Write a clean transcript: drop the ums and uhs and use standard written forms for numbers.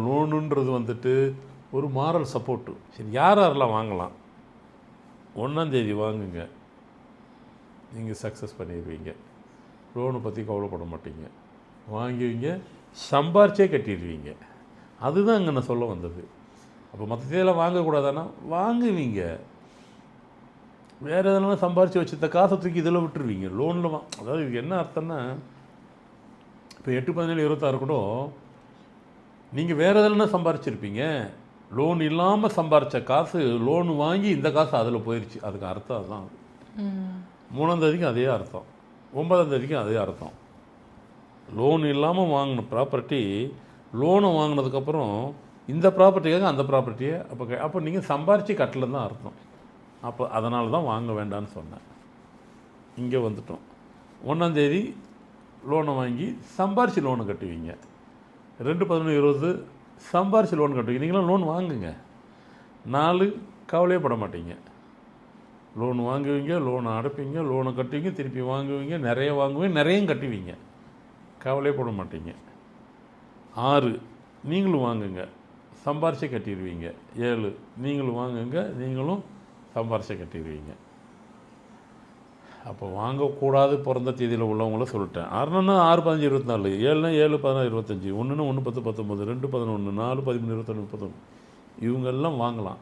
லோனுன்றது வந்துட்டு ஒரு moral support. சரி, யார் யாரெல்லாம் வாங்கலாம்? 1ஆந்தேதி வாங்குங்க, நீங்கள் சக்ஸஸ் பண்ணிடுவீங்க. லோனை பற்றி கவலைப்பட மாட்டீங்க, வாங்குவீங்க, சம்பாரிச்சே கட்டிடுவீங்க. அதுதான் அங்கே நான் சொல்ல வந்தது. அப்போ மற்ற தேதியெல்லாம் வாங்கக்கூடாதானா? வாங்குவீங்க. வேறு எதனாலும் சம்பாரித்து வச்சுருந்த காசை தூக்கி இதில் விட்டுருவீங்க, லோனில் அதாவது இது என்ன அர்த்தம்னா, இப்போ 8-17-26 கூட நீங்கள் வேறு எதுலன்னா சம்பாரிச்சிருப்பீங்க. லோன் இல்லாமல் சம்பாரித்த காசு லோன் வாங்கி இந்த காசு அதில் போயிடுச்சு. அதுக்கு அர்த்தம் அதுதான். 3ஆந்தேதிக்கும் அதே அர்த்தம், 9ஆந்தேதிக்கும் அதே அர்த்தம். லோன் இல்லாமல் வாங்கின ப்ராப்பர்ட்டி லோனை வாங்கினதுக்கப்புறம் இந்த ப்ராப்பர்ட்டிக்காக அந்த ப்ராப்பர்ட்டியை அப்போ நீங்கள் சம்பாரித்து கட்டலன்னு தான் அர்த்தம். அப்போ அதனால தான் வாங்க வேண்டான்னு சொன்னேன். இங்கே வந்துட்டோம். 1ஆந்தேதி லோனை வாங்கி சம்பாரித்து லோனை கட்டுவீங்க. 2-11-20 சம்பாரித்து லோன் கட்டுவீங்க. நீங்களாம் லோன் வாங்குங்க. 4 கவலையே பட மாட்டீங்க. லோன் வாங்குவீங்க, லோனை அடைப்பீங்க, லோனை கட்டுவீங்க, திருப்பி வாங்குவீங்க, நிறைய வாங்குவீங்க, நிறையும் கட்டுவீங்க, கவலையே பட மாட்டீங்க. 6 நீங்களும் வாங்குங்க, சம்பாரிச்சே கட்டிடுவீங்க. 7 நீங்களும் வாங்குங்க, நீங்களும் சம்பாரிச்சே கட்டிடுவீங்க. அப்போ வாங்கக்கூடாது பிறந்த தேதியில் உள்ளவங்கள சொல்லிட்டேன். 6னா 6-15-24, 7னா 7-16-25, 1னா 1-10-19, 2-11, 4-13-21-31 இவங்கெல்லாம் வாங்கலாம்.